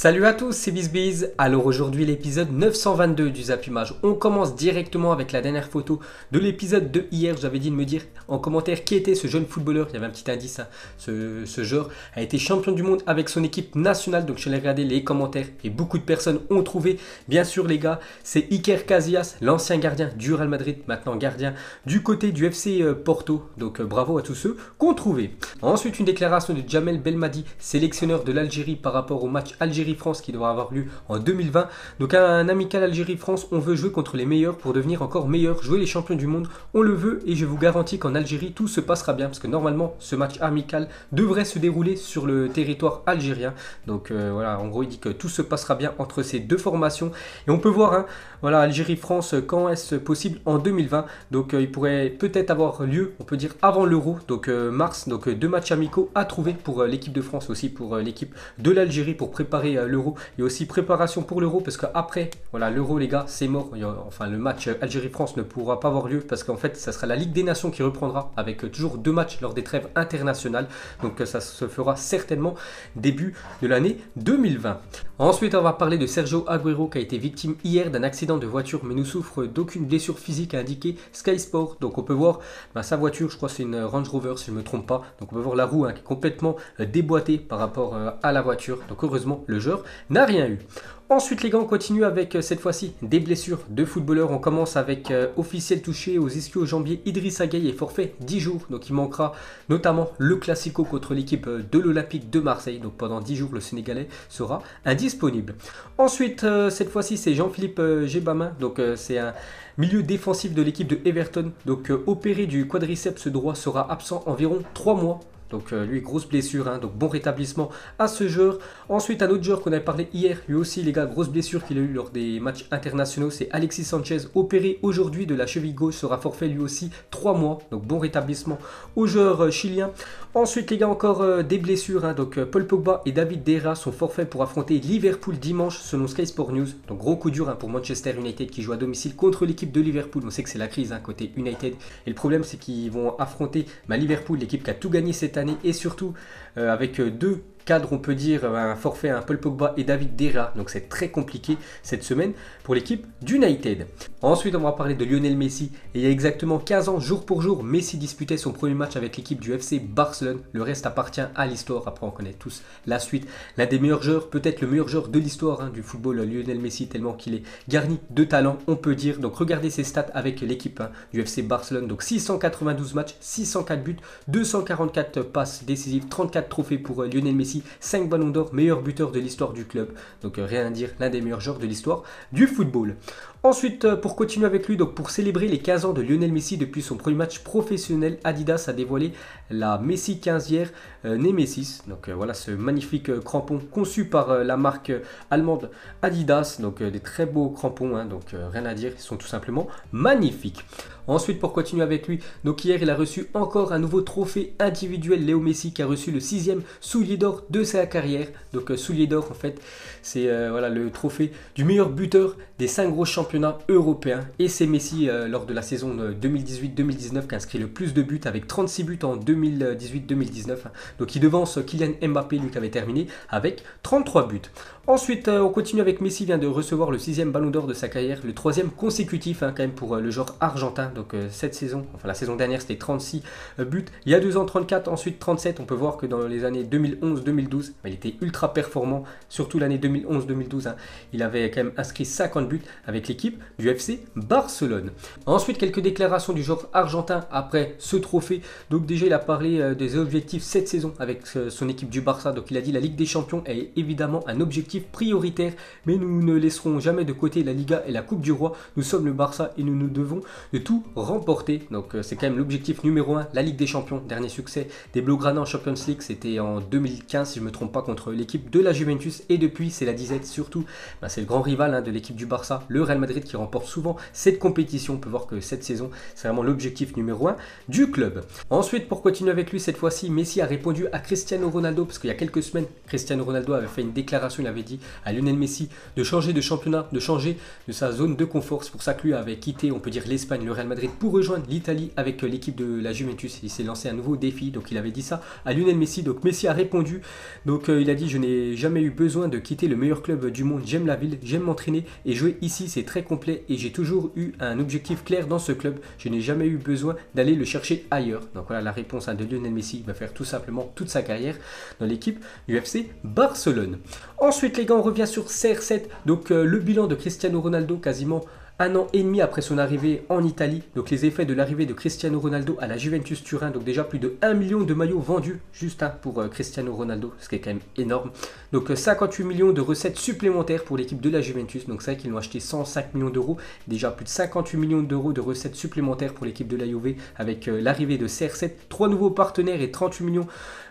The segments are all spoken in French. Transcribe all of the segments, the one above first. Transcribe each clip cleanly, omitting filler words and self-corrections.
Salut à tous, c'est BizBiz. Alors aujourd'hui l'épisode 922 du Zap Image. On commence directement avec la dernière photo de l'épisode de hier. J'avais dit de me dire en commentaire qui était ce jeune footballeur. Il y avait un petit indice, hein. Ce joueur a été champion du monde avec son équipe nationale. Donc je l'ai regardé les commentaires et beaucoup de personnes ont trouvé. Bien sûr les gars, c'est Iker Casillas, l'ancien gardien du Real Madrid, maintenant gardien du côté du FC Porto. Donc bravo à tous ceux qui ont trouvé. Ensuite une déclaration de Djamel Belmadi, sélectionneur de l'Algérie par rapport au match Algérie-France qui devra avoir lieu en 2020. Donc un amical Algérie-France, on veut jouer contre les meilleurs pour devenir encore meilleurs, jouer les champions du monde, on le veut et je vous garantis qu'en Algérie tout se passera bien parce que normalement ce match amical devrait se dérouler sur le territoire algérien. Donc voilà, en gros il dit que tout se passera bien entre ces deux formations et on peut voir, hein, voilà, Algérie-France, quand est-ce possible? En 2020. Donc il pourrait peut-être avoir lieu, on peut dire avant l'Euro, donc mars, donc deux matchs amicaux à trouver pour l'équipe de France, aussi pour l'équipe de l'Algérie pour préparer l'Euro et aussi préparation pour l'Euro parce qu'après, voilà, l'Euro les gars, c'est mort. Enfin le match Algérie-France ne pourra pas avoir lieu parce qu'en fait ça sera la Ligue des Nations qui reprendra avec toujours deux matchs lors des trêves internationales. Donc ça se fera certainement début de l'année 2020. Ensuite on va parler de Sergio Agüero qui a été victime hier d'un accident de voiture mais ne souffre d'aucune blessure physique, a indiqué Sky Sport. Donc on peut voir sa voiture, je crois que c'est une Range Rover si je ne me trompe pas. Donc on peut voir la roue, hein, qui est complètement déboîtée par rapport à la voiture. Donc heureusement le joueur n'a rien eu. Ensuite les gars, on continue avec cette fois-ci des blessures de footballeurs. On commence avec officiel touché aux ischio-jambiers, Idrissa Gueye est forfait 10 jours. Donc il manquera notamment le Classico contre l'équipe de l'Olympique de Marseille. Donc pendant 10 jours le Sénégalais sera indisponible. Ensuite cette fois-ci c'est Jean-Philippe Gbamin. Donc c'est un milieu défensif de l'équipe de Everton. Donc opéré du quadriceps droit, sera absent environ 3 mois. Donc lui, grosse blessure, hein, donc bon rétablissement à ce joueur. Ensuite, un autre joueur qu'on avait parlé hier, lui aussi les gars, grosse blessure qu'il a eu lors des matchs internationaux, c'est Alexis Sanchez, opéré aujourd'hui de la cheville gauche, sera forfait lui aussi 3 mois. Donc bon rétablissement au joueur chilien. Ensuite les gars, encore des blessures, hein, donc Paul Pogba et David De Gea sont forfaits pour affronter Liverpool dimanche selon Sky Sport News. Donc gros coup dur, hein, pour Manchester United qui joue à domicile contre l'équipe de Liverpool. On sait que c'est la crise, hein, côté United. Et le problème c'est qu'ils vont affronter Liverpool, l'équipe qui a tout gagné cette année et surtout avec deux cadres, on peut dire, un forfait, un Paul Pogba et David De Gea. Donc c'est très compliqué cette semaine pour l'équipe d'United. Ensuite on va parler de Lionel Messi. Et il y a exactement 15 ans, jour pour jour, Messi disputait son premier match avec l'équipe du FC Barcelone. Le reste appartient à l'histoire. Après on connaît tous la suite. L'un des meilleurs joueurs, peut-être le meilleur joueur de l'histoire, hein, du football, Lionel Messi, tellement qu'il est garni de talent, on peut dire. Donc regardez ses stats avec l'équipe, hein, du FC Barcelone. Donc 692 matchs, 604 buts, 244 passes décisives, 34 trophées pour Lionel Messi, 5 ballons d'or, meilleur buteur de l'histoire du club. Donc rien à dire, l'un des meilleurs joueurs de l'histoire du football. Ensuite, pour continuer avec lui, donc pour célébrer les 15 ans de Lionel Messi depuis son premier match professionnel, Adidas a dévoilé la Messi 15e Nemesis. Donc voilà ce magnifique crampon conçu par la marque allemande Adidas. Donc des très beaux crampons, hein, donc rien à dire, ils sont tout simplement magnifiques. Ensuite, pour continuer avec lui, donc hier il a reçu encore un nouveau trophée individuel. Léo Messi qui a reçu le 6e soulier d'or de sa carrière. Donc soulier d'or en fait, c'est voilà, le trophée du meilleur buteur des 5 gros championnats européens. Et c'est Messi lors de la saison 2018-2019 qui a inscrit le plus de buts avec 36 buts en 2018-2019. Donc il devance Kylian Mbappé, lui qui avait terminé avec 33 buts. Ensuite, on continue avec Messi, vient de recevoir le 6e ballon d'or de sa carrière, le 3e consécutif, hein, quand même pour le joueur argentin. Donc cette saison, enfin la saison dernière c'était 36 buts, il y a 2 ans 34, ensuite 37. On peut voir que dans les années 2011-2012, il était ultra performant, surtout l'année 2011-2012, hein, il avait quand même inscrit 50 buts avec l'équipe du FC Barcelone. Ensuite, quelques déclarations du joueur argentin après ce trophée. Donc déjà il a parlé des objectifs cette saison avec son équipe du Barça. Donc il a dit la Ligue des Champions est évidemment un objectif prioritaire, mais nous ne laisserons jamais de côté la Liga et la Coupe du Roi. Nous sommes le Barça et nous devons de tout remporter. Donc c'est quand même l'objectif numéro 1, la Ligue des Champions. Dernier succès des Blaugrana en Champions League, c'était en 2015 si je ne me trompe pas, contre l'équipe de la Juventus, et depuis c'est la disette surtout. C'est le grand rival, hein, de l'équipe du Barça, le Real Madrid, qui remporte souvent cette compétition. On peut voir que cette saison c'est vraiment l'objectif numéro 1 du club. Ensuite, pour continuer avec lui, cette fois-ci Messi a répondu à Cristiano Ronaldo, parce qu'il y a quelques semaines Cristiano Ronaldo avait fait une déclaration. Il avait dit à Lionel Messi de changer de championnat, de changer de sa zone de confort. C'est pour ça que lui avait quitté, on peut dire, l'Espagne, le Real Madrid, pour rejoindre l'Italie avec l'équipe de la Juventus. Il s'est lancé un nouveau défi, donc il avait dit ça à Lionel Messi Messi. Donc Messi a répondu, donc il a dit: je n'ai jamais eu besoin de quitter le meilleur club du monde, j'aime la ville, j'aime m'entraîner et jouer ici, c'est très complet et j'ai toujours eu un objectif clair dans ce club, je n'ai jamais eu besoin d'aller le chercher ailleurs. Donc voilà la réponse de Lionel Messi. Il va faire tout simplement toute sa carrière dans l'équipe du FC Barcelone. Ensuite les gars, on revient sur CR7, donc le bilan de Cristiano Ronaldo quasiment 1 an et demi après son arrivée en Italie. Donc les effets de l'arrivée de Cristiano Ronaldo à la Juventus Turin. Donc déjà plus de 1 million de maillots vendus juste pour Cristiano Ronaldo, ce qui est quand même énorme. Donc 58 millions de recettes supplémentaires pour l'équipe de la Juventus. Donc c'est vrai qu'ils l'ont acheté 105 millions d'euros. Déjà plus de 58 millions d'euros de recettes supplémentaires pour l'équipe de la Juve avec l'arrivée de CR7. 3 nouveaux partenaires et 38 millions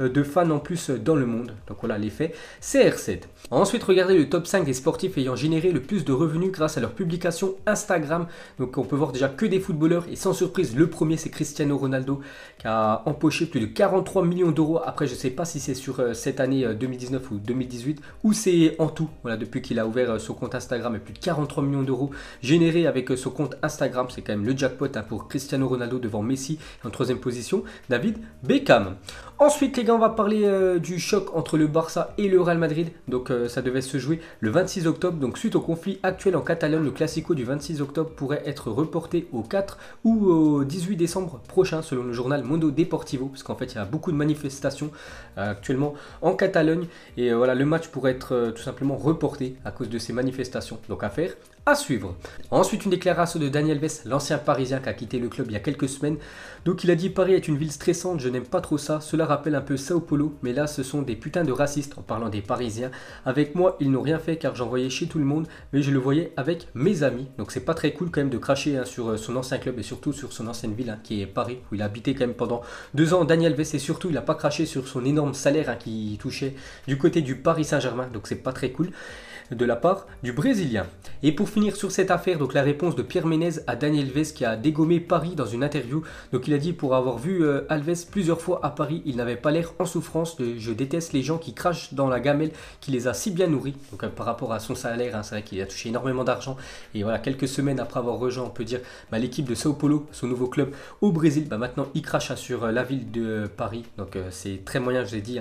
de fans en plus dans le monde. Donc voilà l'effet CR7. Ensuite regardez le top 5 des sportifs ayant généré le plus de revenus grâce à leur publication Instagram. Donc on peut voir déjà que des footballeurs et sans surprise le premier c'est Cristiano Ronaldo qui a empoché plus de 43 millions d'euros. Après je ne sais pas si c'est sur cette année 2019 ou 2018 ou c'est en tout. Voilà, depuis qu'il a ouvert son compte Instagram et plus de 43 millions d'euros générés avec son compte Instagram. C'est quand même le jackpot pour Cristiano Ronaldo devant Messi. En troisième position David Beckham. Ensuite les gars, on va parler du choc entre le Barça et le Real Madrid. Donc ça devait se jouer le 26 octobre. Donc suite au conflit actuel en Catalogne, le Classico du 26 octobre pourrait être reporté au 4 ou au 18 décembre prochain selon le journal Mundo Deportivo. Parce qu'en fait il y a beaucoup de manifestations actuellement en Catalogne. Et voilà, le match pourrait être tout simplement reporté à cause de ces manifestations. Donc affaire à suivre. Ensuite une déclaration de Dani Alves, l'ancien parisien qui a quitté le club il y a quelques semaines. Donc il a dit: Paris est une ville stressante, je n'aime pas trop ça, cela rappelle un peu Sao Paulo, mais là ce sont des putains de racistes, en parlant des Parisiens. Avec moi ils n'ont rien fait car j'en voyais chez tout le monde, mais je le voyais avec mes amis. Donc c'est pas très cool quand même de cracher sur son ancien club et surtout sur son ancienne ville qui est Paris, où il a habité quand même pendant 2 ans. Dani Alves, et surtout il n'a pas craché sur son énorme salaire qui touchait du côté du Paris Saint-Germain, donc c'est pas très cool de la part du Brésilien. Et pour finir sur cette affaire, donc la réponse de Pierre Ménez à Dani Alves qui a dégommé Paris dans une interview. Donc il a dit: pour avoir vu Alves plusieurs fois à Paris, il n'avait pas l'air en souffrance. Je déteste les gens qui crachent dans la gamelle qui les a si bien nourris. Donc par rapport à son salaire, c'est vrai qu'il a touché énormément d'argent. Et voilà, quelques semaines après avoir rejoint, on peut dire, l'équipe de Sao Paulo, son nouveau club au Brésil, maintenant il crache sur la ville de Paris. Donc c'est très moyen, je vous ai dit,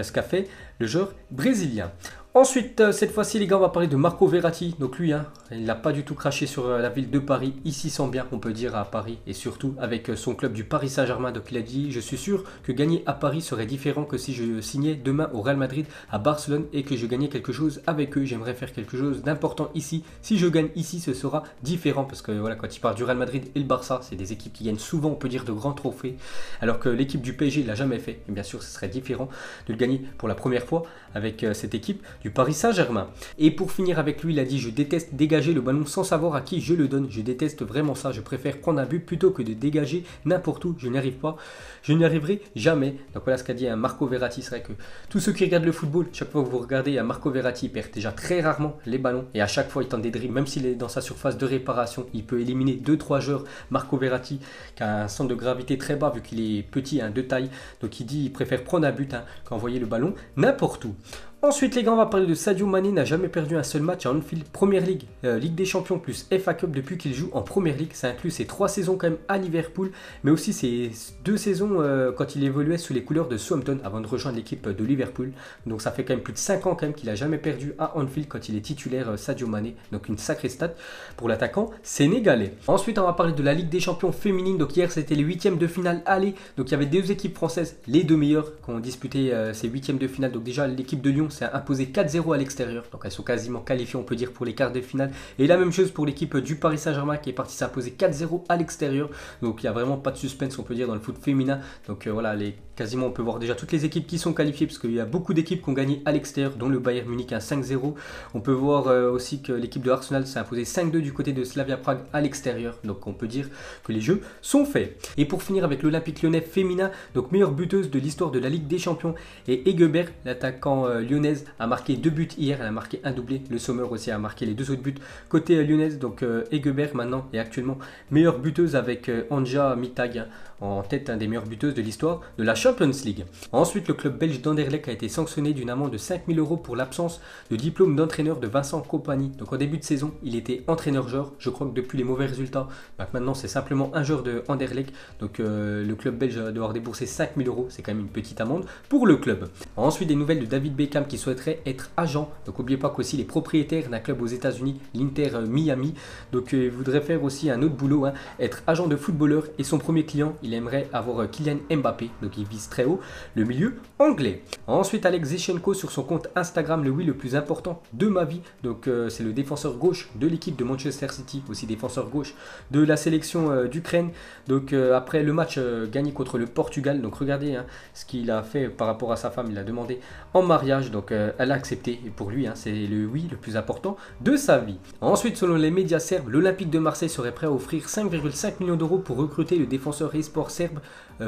ce qu'a fait le joueur brésilien. Ensuite, cette fois-ci, les gars, on va parler de Marco Verratti. Donc lui, il n'a pas du tout craché sur la ville de Paris. Il s'y sent bien, on peut dire, à Paris. Et surtout avec son club du Paris Saint-Germain. Donc il a dit: je suis sûr que gagner à Paris serait différent que si je signais demain au Real Madrid, à Barcelone, et que je gagnais quelque chose avec eux. J'aimerais faire quelque chose d'important ici. Si je gagne ici, ce sera différent. Parce que voilà, quand il parle du Real Madrid et le Barça, c'est des équipes qui gagnent souvent, on peut dire, de grands trophées. Alors que l'équipe du PSG, il l'a jamais fait. Et bien sûr, ce serait différent de le gagner pour la première fois avec cette équipe du Paris Saint-Germain. Et pour finir avec lui, il a dit: je déteste dégager le ballon sans savoir à qui je le donne. Je déteste vraiment ça. Je préfère prendre un but plutôt que de dégager n'importe où. Je n'y arrive pas. Je n'y arriverai jamais. Donc voilà ce qu'a dit Marco Verratti. C'est vrai que tous ceux qui regardent le football, chaque fois que vous regardez Marco Verratti, il perd déjà très rarement les ballons. Et à chaque fois, il tente des dribbles. Même s'il est dans sa surface de réparation, il peut éliminer 2-3 joueurs. Marco Verratti, qui a un centre de gravité très bas vu qu'il est petit, de taille. Donc il dit il préfère prendre un but qu'envoyer le ballon n'importe où. Ensuite les gars, on va parler de Sadio Mané. N'a jamais perdu un seul match à Anfield, Première Ligue, Ligue des Champions plus FA Cup depuis qu'il joue en Première Ligue. Ça inclut ses 3 saisons quand même à Liverpool, mais aussi ses 2 saisons quand il évoluait sous les couleurs de Southampton avant de rejoindre l'équipe de Liverpool. Donc ça fait quand même plus de 5 ans quand même qu'il n'a jamais perdu à Anfield quand il est titulaire, Sadio Mané. Donc une sacrée stat pour l'attaquant sénégalais. Ensuite on va parler de la Ligue des Champions féminine. Donc hier c'était les 8e de finale aller. Donc il y avait 2 équipes françaises, les 2 meilleures qui ont disputé ces 8e de finale. Donc déjà l'équipe de Lyon s'est imposé 4-0 à l'extérieur. Donc elles sont quasiment qualifiées, on peut dire, pour les quarts de finale. Et la même chose pour l'équipe du Paris Saint-Germain qui est partie s'imposer 4-0 à l'extérieur. Donc il n'y a vraiment pas de suspense, on peut dire, dans le foot féminin. Donc voilà, quasiment on peut voir déjà toutes les équipes qui sont qualifiées parce qu'il y a beaucoup d'équipes qui ont gagné à l'extérieur, dont le Bayern Munich à 5-0. On peut voir aussi que l'équipe de Arsenal s'est imposée 5-2 du côté de Slavia Prague à l'extérieur. Donc on peut dire que les jeux sont faits. Et pour finir avec l'Olympique Lyonnais féminin, donc meilleure buteuse de l'histoire de la Ligue des Champions, et Egebert, l'attaquant lyonnais, lyonnaise, a marqué 2 buts hier, elle a marqué un doublé. Le Sommer aussi a marqué les 2 autres buts côté lyonnaise. Donc Egeberg maintenant est actuellement meilleure buteuse avec Anja Mittag en tête, des meilleures buteuses de l'histoire de la Champions League. Ensuite, le club belge d'Anderlecht a été sanctionné d'une amende de 5 000 € pour l'absence de diplôme d'entraîneur de Vincent Kompany. Donc en début de saison, il était entraîneur-joueur. Je crois que depuis les mauvais résultats, maintenant c'est simplement un joueur de Anderlecht. Donc le club belge doit devoir débourser 5 000 €. C'est quand même une petite amende pour le club. Ensuite, des nouvelles de David Beckham qui souhaiterait être agent. Donc n'oubliez pas qu'aussi les propriétaires d'un club aux États-Unis, l'Inter Miami, donc il voudrait faire aussi un autre boulot, être agent de footballeur. Et son premier client, il aimerait avoir Kylian Mbappé. Donc il vise très haut le milieu anglais. Ensuite, Alex Zichenko sur son compte Instagram, le plus important de ma vie. Donc c'est le défenseur gauche de l'équipe de Manchester City, aussi défenseur gauche de la sélection d'Ukraine. Donc après le match gagné contre le Portugal, donc regardez ce qu'il a fait par rapport à sa femme. Il a demandé en mariage, donc elle a accepté. Et pour lui, c'est le oui le plus important de sa vie. Ensuite, selon les médias serbes, l'Olympique de Marseille serait prêt à offrir 5,5 millions d'euros pour recruter le défenseur e-sport serbe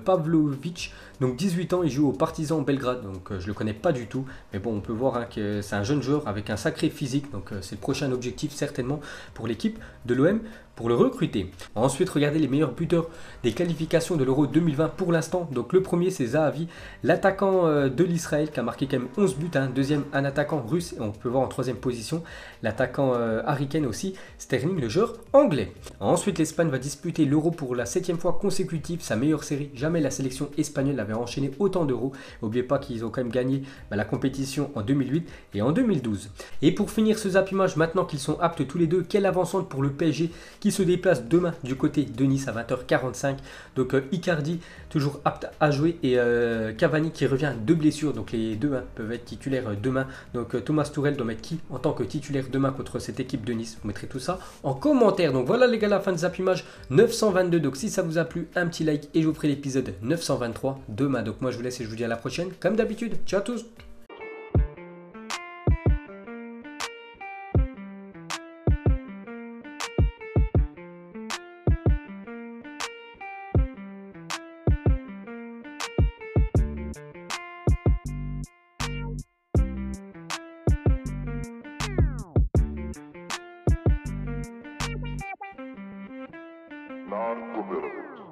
Pavlovic. Donc 18 ans, il joue au Partizan Belgrade, donc je le connais pas du tout, mais bon, on peut voir que c'est un jeune joueur avec un sacré physique, donc c'est le prochain objectif certainement pour l'équipe de l'OM pour le recruter. Ensuite, regardez les meilleurs buteurs des qualifications de l'Euro 2020 pour l'instant. Donc le premier, c'est Zahavi, l'attaquant de l'Israël qui a marqué quand même 11 buts. Deuxième, un attaquant russe, et on peut voir en troisième position l'attaquant Harry Kane aussi, Sterling, le joueur anglais. Ensuite, l'Espagne va disputer l'Euro pour la 7e fois consécutive, sa meilleure série. Jamais la sélection espagnole avait enchaîné autant d'euros. N'oubliez pas qu'ils ont quand même gagné la compétition en 2008 et en 2012. Et pour finir ce Zap Image, maintenant qu'ils sont aptes tous les deux, quelle avancante pour le PSG qui se déplace demain du côté de Nice à 20h45. Donc Icardi toujours apte à jouer et Cavani qui revient de blessure. Donc les deux peuvent être titulaires demain. Donc Thomas Tuchel doit mettre qui en tant que titulaire demain contre cette équipe de Nice? Vous mettrez tout ça en commentaire. Donc voilà les gars, la fin de Zap Image 922. Donc si ça vous a plu, un petit like et je vous ferai l'épisode 923 demain. Donc moi je vous laisse et je vous dis à la prochaine. Comme d'habitude, ciao à tous. Narco